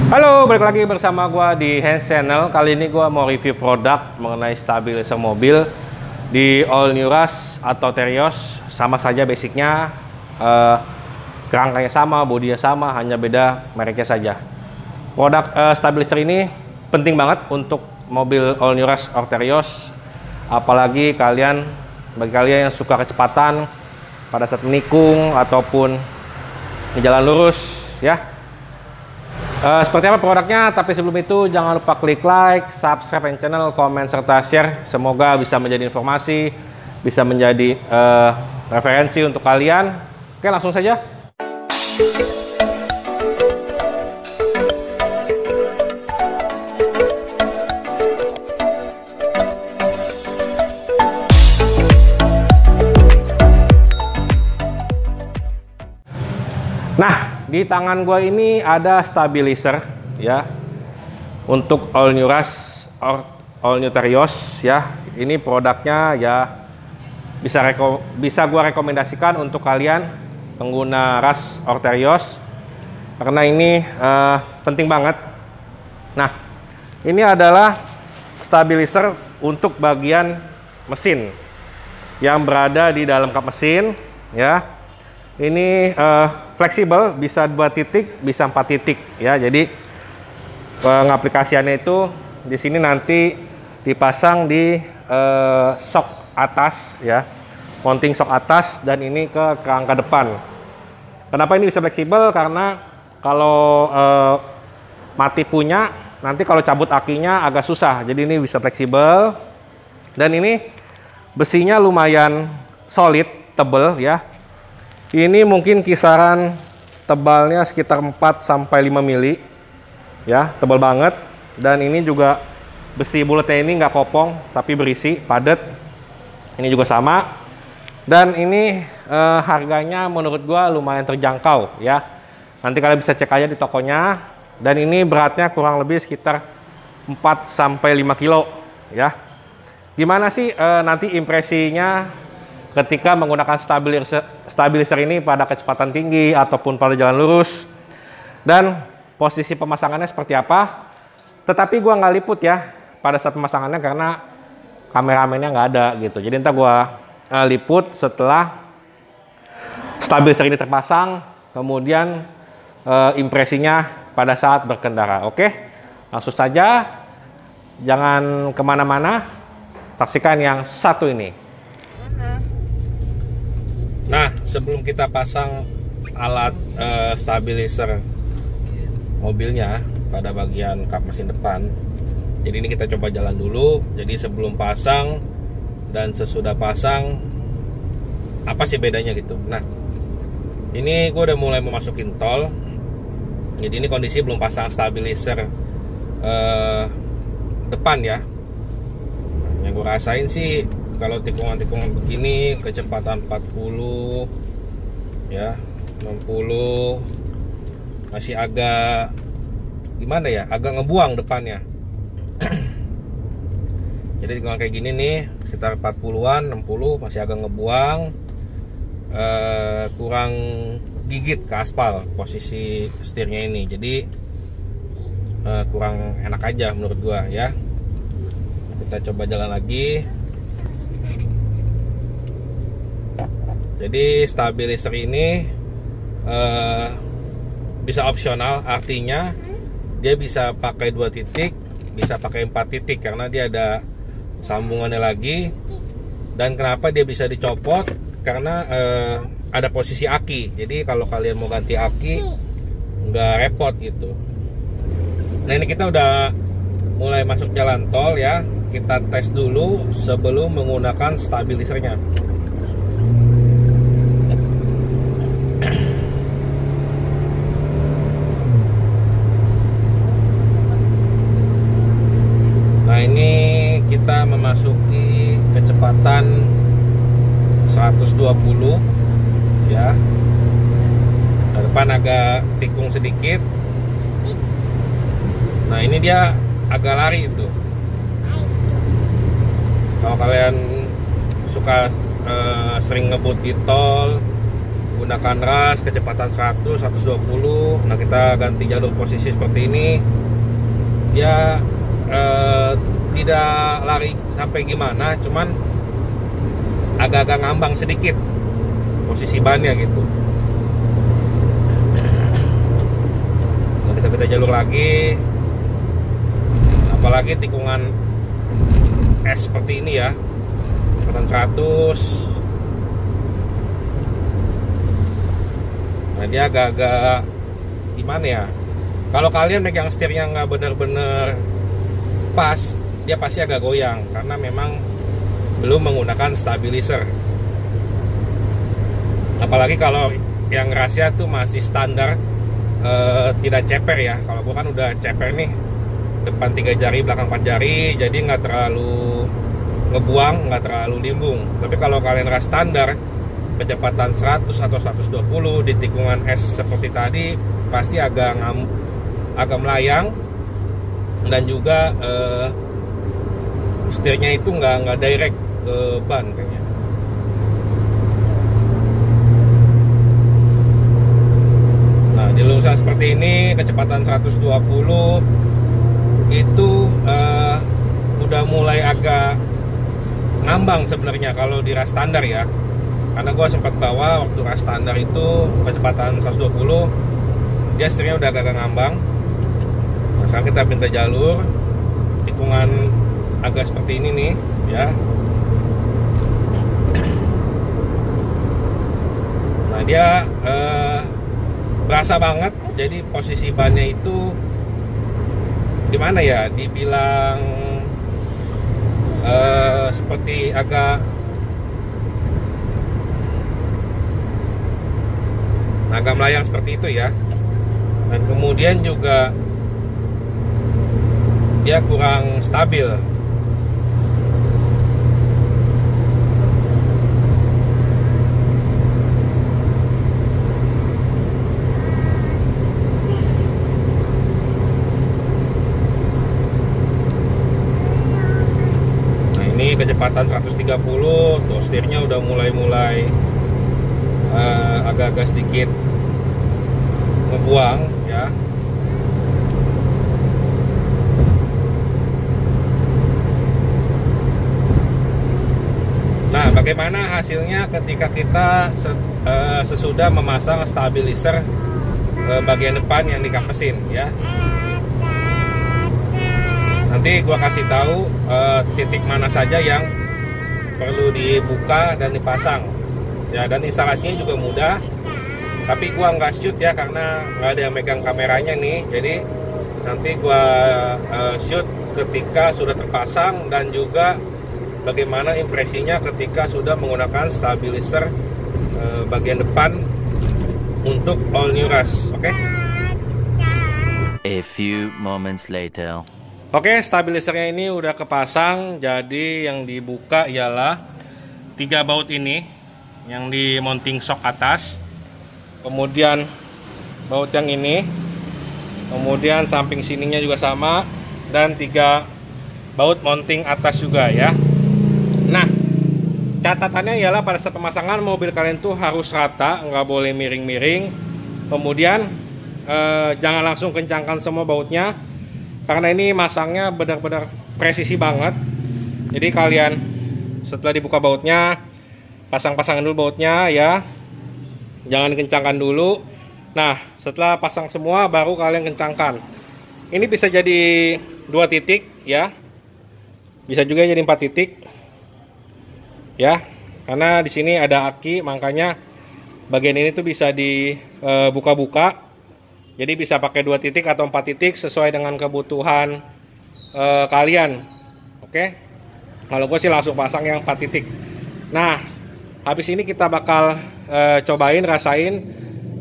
Halo, balik lagi bersama gua di Hans Channel. Kali ini gua mau review produk mengenai stabilizer mobil di All New Rush atau Terios. Sama saja basicnya, kerangkanya sama, bodinya sama, hanya beda mereknya saja. Produk stabilizer ini penting banget untuk mobil All New Rush atau Terios, apalagi bagi kalian yang suka kecepatan pada saat menikung ataupun di jalan lurus, ya. Seperti apa produknya, tapi sebelum itu jangan lupa klik like, subscribe channel, komen, serta share. Semoga bisa menjadi informasi, bisa menjadi referensi untuk kalian. Oke, langsung saja. Nah, di tangan gue ini ada stabilizer ya untuk All New Rush or All New Terios ya. Ini produknya ya bisa gue rekomendasikan untuk kalian pengguna Rush or Terios karena ini penting banget. Nah, ini adalah stabilizer untuk bagian mesin yang berada di dalam kap mesin ya. Ini fleksibel, bisa 2 titik, bisa 4 titik ya. Jadi pengaplikasiannya itu di sini nanti dipasang di shock atas ya, mounting shock atas, dan ini ke kerangka depan. Kenapa ini bisa fleksibel? Karena kalau mati punya, nanti kalau cabut akinya agak susah. Jadi ini bisa fleksibel, dan ini besinya lumayan solid, tebel ya. Ini mungkin kisaran tebalnya sekitar 4-5 mili ya, tebal banget. Dan ini juga besi bulatnya ini nggak kopong tapi berisi, padat. Ini juga sama. Dan ini harganya menurut gua lumayan terjangkau ya. Nanti kalian bisa cek aja di tokonya. Dan ini beratnya kurang lebih sekitar 4-5 kilo ya. Gimana sih nanti impresinya ketika menggunakan stabilizer ini pada kecepatan tinggi ataupun pada jalan lurus, dan posisi pemasangannya seperti apa? Tetapi gua nggak liput ya pada saat pemasangannya karena kameramennya nggak ada gitu. Jadi ntar gua liput setelah stabilizer ini terpasang, kemudian impresinya pada saat berkendara. Oke, langsung saja, jangan kemana-mana, saksikan yang satu ini. Nah, sebelum kita pasang alat stabilizer mobilnya pada bagian kap mesin depan, jadi ini kita coba jalan dulu. Jadi sebelum pasang dan sesudah pasang, apa sih bedanya gitu. Nah, ini gue udah mulai memasukin tol. Jadi ini kondisi belum pasang stabilizer depan ya. Yang gue rasain sih, kalau tikungan-tikungan begini kecepatan 40 ya, 60 masih agak gimana ya, agak ngebuang depannya. Jadi tikungan kayak gini nih sekitar 40-an, 60 masih agak ngebuang, kurang gigit ke aspal posisi setirnya ini. Jadi kurang enak aja menurut gua ya. Kita coba jalan lagi. Jadi stabilizer ini bisa opsional, artinya dia bisa pakai 2 titik, bisa pakai 4 titik karena dia ada sambungannya lagi. Dan kenapa dia bisa dicopot? Karena ada posisi aki. Jadi kalau kalian mau ganti aki nggak repot gitu. Nah, ini kita udah mulai masuk jalan tol ya. Kita tes dulu sebelum menggunakan stabilizernya. Nah, ini kita memasuki kecepatan 120 ya. Nah, depan agak tikung sedikit. Nah, ini dia agak lari itu. Kalau kalian suka sering ngebut di tol gunakan ras kecepatan 100, 120. Nah, kita ganti jalur posisi seperti ini. Dia tidak lari sampai gimana, cuman agak-agak ngambang sedikit posisi bannya gitu. Nah, kita beda jalur lagi. Apalagi tikungan es seperti ini ya, kecepatan 100. Nah, dia agak-agak gimana ya, kalau kalian megang setirnya nggak bener-bener pas, dia pasti agak goyang karena memang belum menggunakan stabilizer. Apalagi kalau yang rahasia tuh masih standar, tidak ceper ya. Kalau gua kan udah ceper nih, depan 3 jari, belakang 4 jari, jadi nggak terlalu ngebuang, nggak terlalu limbung. Tapi kalau kalian ras standar kecepatan 100 atau 120 di tikungan es seperti tadi, pasti agak melayang, dan juga setirnya itu nggak direct ke ban kayaknya. Nah, di lulusan seperti ini kecepatan 120 itu udah mulai agak ngambang sebenarnya kalau di ras standar ya. Karena gue sempat bawa waktu ras standar itu kecepatan 120, dia setirnya udah agak ngambang. Nah, sekarang kita pindah jalur, tikungan agak seperti ini nih ya. Nah, dia berasa banget. Jadi posisi bannya itu gimana ya, dibilang seperti agak melayang seperti itu ya. Dan kemudian juga dia kurang stabil. Nah, ini kecepatan 130, tuh setirnya udah mulai agak-agak sedikit ngebuang ya. Nah, bagaimana hasilnya ketika kita sesudah memasang stabilizer bagian depan yang di kap mesin ya. Nanti gua kasih tahu titik mana saja yang perlu dibuka dan dipasang ya, dan instalasinya juga mudah. Tapi gua nggak shoot ya karena nggak ada yang megang kameranya nih. Jadi nanti gua shoot ketika sudah terpasang, dan juga bagaimana impresinya ketika sudah menggunakan stabilizer bagian depan untuk all new ras. Oke? A few moments later. Oke, stabilizernya ini udah kepasang. Jadi yang dibuka ialah 3 baut ini yang di mounting shock atas, kemudian baut yang ini, kemudian samping sininya juga sama, dan 3 baut mounting atas juga ya. Nah, catatannya ialah pada saat pemasangan mobil kalian tuh harus rata, nggak boleh miring-miring. Kemudian jangan langsung kencangkan semua bautnya, karena ini masangnya benar-benar presisi banget. Jadi kalian setelah dibuka bautnya, pasang-pasangin dulu bautnya ya, jangan dikencangkan dulu. Nah, setelah pasang semua baru kalian kencangkan. Ini bisa jadi 2 titik ya, bisa juga jadi 4 titik ya, karena di sini ada aki, makanya bagian ini tuh bisa dibuka-buka. Jadi bisa pakai 2 titik atau 4 titik sesuai dengan kebutuhan kalian. Oke, kalau gue sih langsung pasang yang 4 titik. Nah, habis ini kita bakal cobain, rasain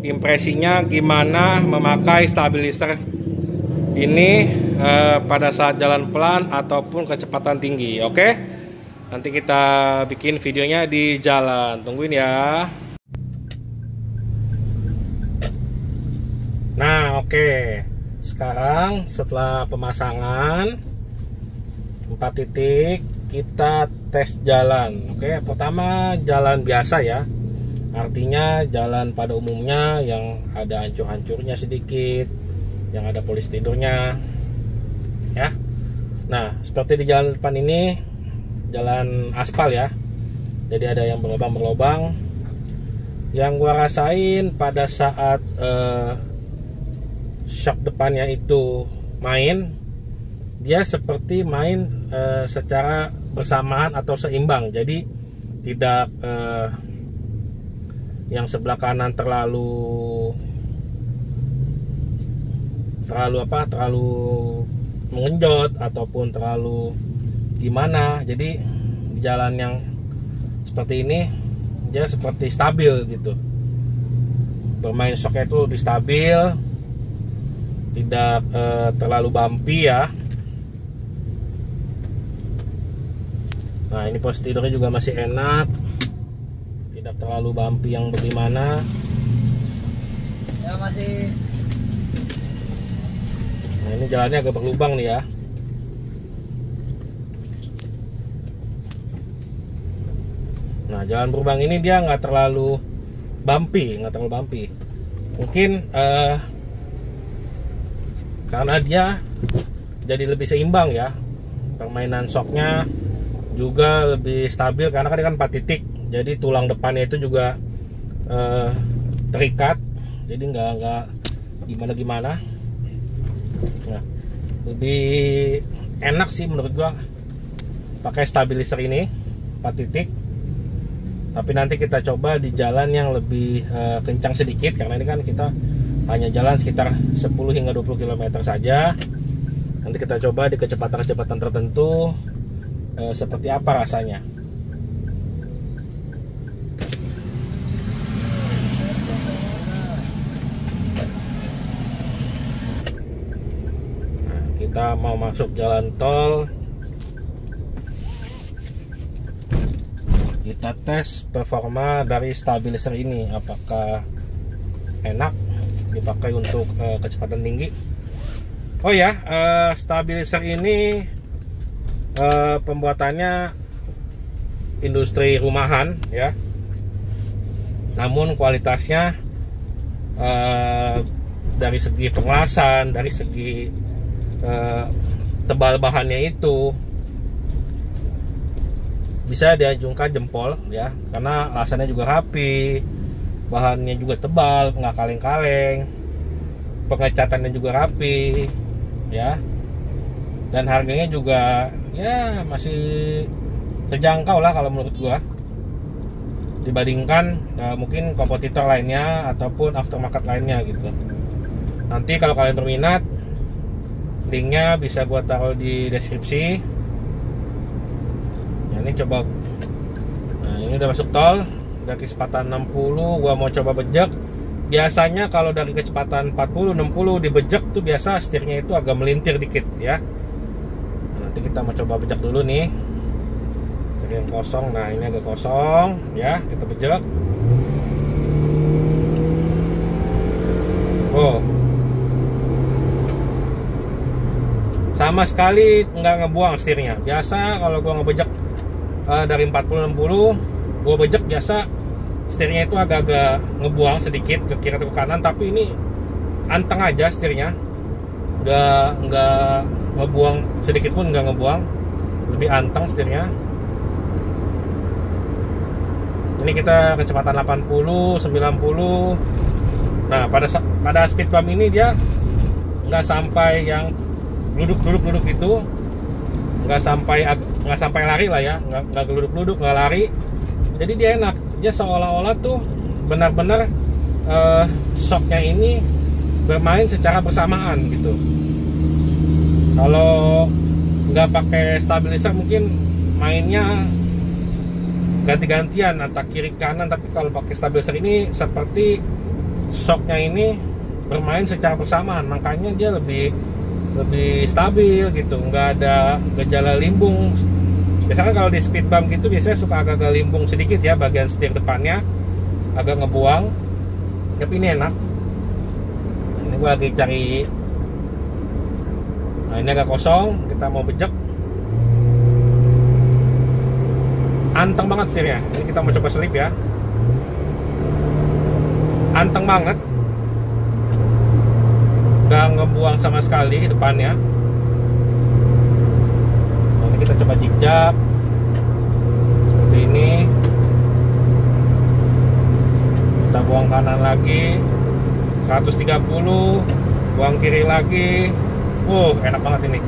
impresinya gimana memakai stabilizer ini pada saat jalan pelan ataupun kecepatan tinggi. Oke, nanti kita bikin videonya di jalan, tungguin ya. Nah, oke, sekarang setelah pemasangan 4 titik, kita tes jalan. Oke, pertama jalan biasa ya. Artinya jalan pada umumnya yang ada hancur-hancurnya sedikit, yang ada polis tidurnya, ya. Nah, seperti di jalan depan ini, jalan aspal ya. Jadi ada yang berlobang-berlobang. Yang gua rasain pada saat shock depannya itu main, dia seperti main secara bersamaan atau seimbang. Jadi tidak yang sebelah kanan terlalu mengenjot ataupun terlalu gimana. Jadi di jalan yang seperti ini dia seperti stabil gitu, bermain shocknya itu lebih stabil, tidak terlalu bumpy ya. Nah, ini posisi tidurnya juga masih enak, tidak terlalu bumpy yang bagaimana ya, masih. Nah, ini jalannya agak berlubang nih ya. Nah, jalan berlubang ini dia nggak terlalu bumpy. Mungkin karena dia jadi lebih seimbang ya, permainan shocknya juga lebih stabil karena kan 4 titik. Jadi tulang depannya itu juga terikat, jadi nggak gimana. Nah, lebih enak sih menurut gua pakai stabilizer ini 4 titik. Tapi nanti kita coba di jalan yang lebih kencang sedikit, karena ini kan kita hanya jalan sekitar 10 hingga 20 km saja. Nanti kita coba di kecepatan-kecepatan tertentu seperti apa rasanya. Nah, kita mau masuk jalan tol. Kita tes performa dari stabilizer ini, apakah enak dipakai untuk kecepatan tinggi. Oh ya, stabilizer ini pembuatannya industri rumahan ya, namun kualitasnya dari segi pengelasan, dari segi tebal bahannya itu bisa diajungkan jempol ya, karena alasannya juga rapi, bahannya juga tebal, nggak kaleng-kaleng, pengecatannya juga rapi ya, dan harganya juga ya masih terjangkau lah kalau menurut gua, dibandingkan mungkin kompetitor lainnya ataupun aftermarket lainnya gitu. Nanti kalau kalian berminat, linknya bisa gua taruh di deskripsi. Ini coba. Nah, ini udah masuk tol, udah kecepatan 60, gua mau coba bejek. Biasanya kalau dari kecepatan 40 60 dibejek tuh biasa setirnya itu agak melintir dikit ya. Nanti kita mau coba bejek dulu nih. Jadi yang kosong. Nah, ini agak kosong ya, kita bejek. Oh. Sama sekali nggak ngebuang setirnya. Biasa kalau gua ngebejek dari 40-60 gua bejek, biasa setirnya itu agak-agak ngebuang sedikit ke kiri atau ke kanan, tapi ini anteng aja setirnya, udah nggak ngebuang sedikit pun, nggak ngebuang, lebih anteng setirnya. Ini kita kecepatan 80 90. Nah, pada speed bump ini dia nggak sampai yang duduk itu, nggak sampai lari lah ya, nggak geluduk-geluduk, nggak lari. Jadi dia enak, dia seolah-olah tuh benar-benar shocknya ini bermain secara bersamaan gitu. Kalau nggak pakai stabilizer mungkin mainnya ganti-gantian antara kiri kanan, tapi kalau pakai stabilizer ini seperti shocknya ini bermain secara bersamaan, makanya dia lebih stabil gitu, nggak ada gejala limbung. Biasanya kalau di speed bump gitu biasanya suka agak-agak limbung sedikit ya, bagian setir depannya agak ngebuang, tapi ini enak. Ini gua lagi cari. Nah, ini agak kosong, kita mau bejek. Anteng banget setirnya. Ini kita mau coba selip ya. anteng banget, nggak ngebuang sama sekali depannya. Nah, ini kita coba jikjak seperti ini. Kita buang kanan lagi 130, buang kiri lagi. Enak banget ini.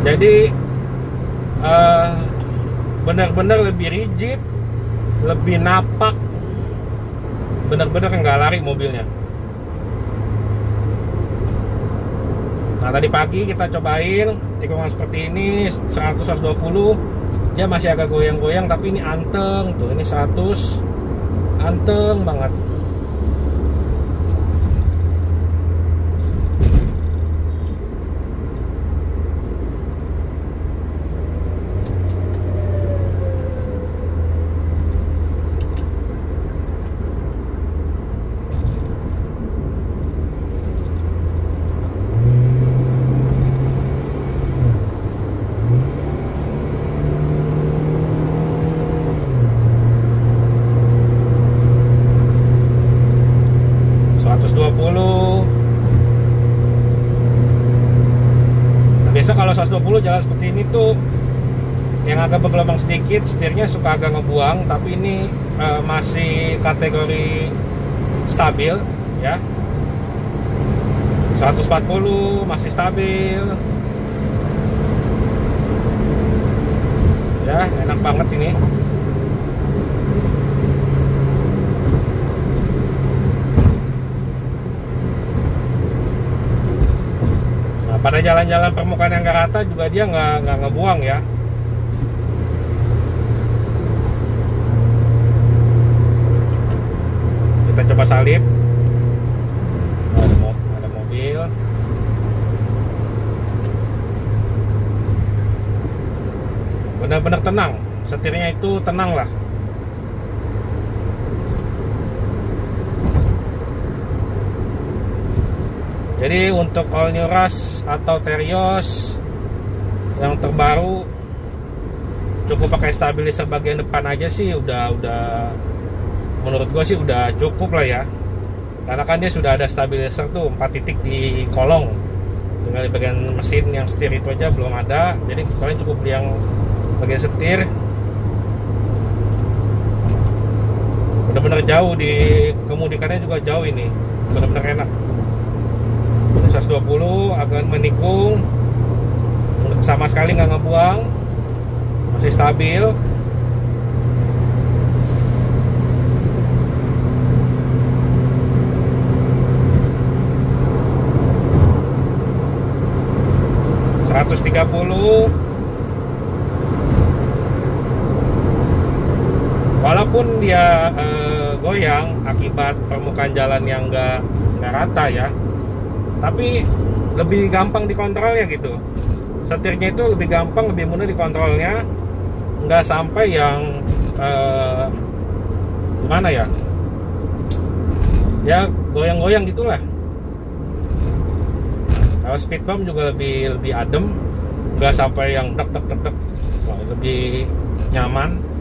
Jadi benar-benar lebih rigid, lebih napak, benar-benar nggak lari mobilnya. Nah, tadi pagi kita cobain tikungan seperti ini 100-120, dia masih agak goyang-goyang, tapi ini anteng tuh. Ini 100 anteng banget. Biasa kalau 120 jalan seperti ini tuh yang agak bergelombang sedikit, setirnya suka agak ngebuang, tapi ini masih kategori stabil ya. 140 masih stabil ya, enak banget ini. Pada jalan-jalan permukaan yang nggak rata juga dia nggak ngebuang ya. Kita coba salip. Ada mobil. Benar-benar tenang. Setirnya itu tenang lah. Jadi untuk all new Rush atau Terios yang terbaru cukup pakai stabilizer bagian depan aja sih udah menurut gua sih udah cukup lah ya. Karena kan dia sudah ada stabilizer tuh 4 titik di kolong. Tinggal di bagian mesin yang setir itu aja belum ada. Jadi kalian cukup beli yang bagian setir. Bener-bener jauh, di kemudikannya juga jauh ini. Bener-bener enak. 120 agak menikung, sama sekali nggak ngebuang, masih stabil. Walaupun dia goyang akibat permukaan jalan yang nggak rata ya, tapi lebih gampang dikontrolnya gitu. Setirnya itu lebih gampang, lebih mudah dikontrolnya, nggak sampai yang gimana ya, ya goyang-goyang gitulah. Kalau speed bump juga lebih adem, nggak sampai yang dek, lebih nyaman.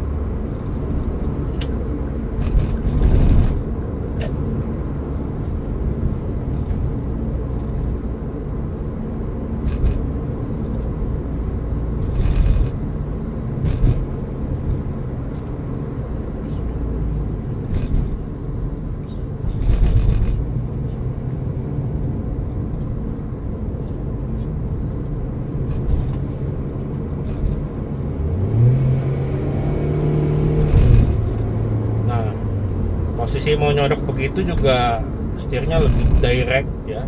Posisi mau nyodok begitu juga setirnya lebih direct ya,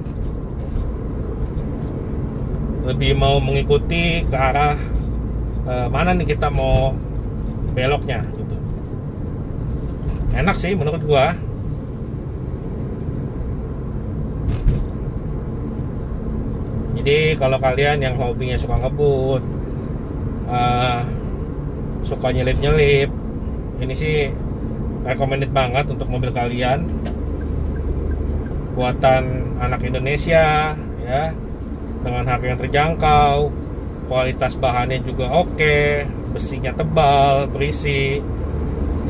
lebih mau mengikuti ke arah mana nih kita mau beloknya gitu. Enak sih menurut gua. Jadi kalau kalian yang hobinya suka ngebut, suka nyelip-nyelip, ini sih recommended banget untuk mobil kalian. Buatan anak Indonesia ya, dengan harga yang terjangkau, kualitas bahannya juga oke, besinya tebal, berisi,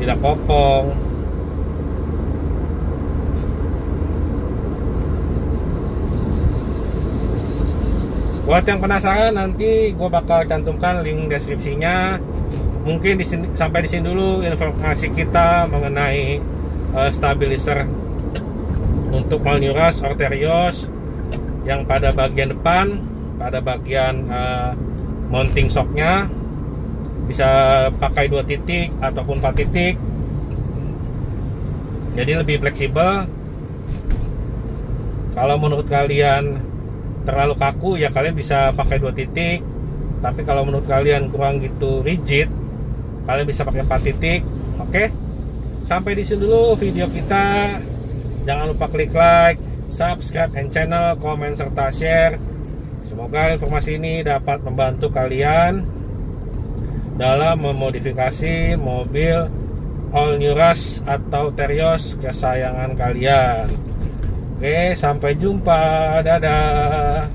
tidak kopong. Buat yang penasaran, nanti gue bakal cantumkan link deskripsinya. Mungkin sampai di sini dulu informasi kita mengenai stabilizer untuk all new Rush or Terios yang pada bagian depan, pada bagian mounting shocknya bisa pakai 2 titik ataupun 4 titik, jadi lebih fleksibel. Kalau menurut kalian terlalu kaku, ya kalian bisa pakai 2 titik. Tapi kalau menurut kalian kurang gitu rigid, kalian bisa pakai 4 titik. Oke, sampai di sini dulu video kita. Jangan lupa klik like, subscribe and channel, komen serta share. Semoga informasi ini dapat membantu kalian dalam memodifikasi mobil all new Rush atau Terios kesayangan kalian. Oke, sampai jumpa. Dadah.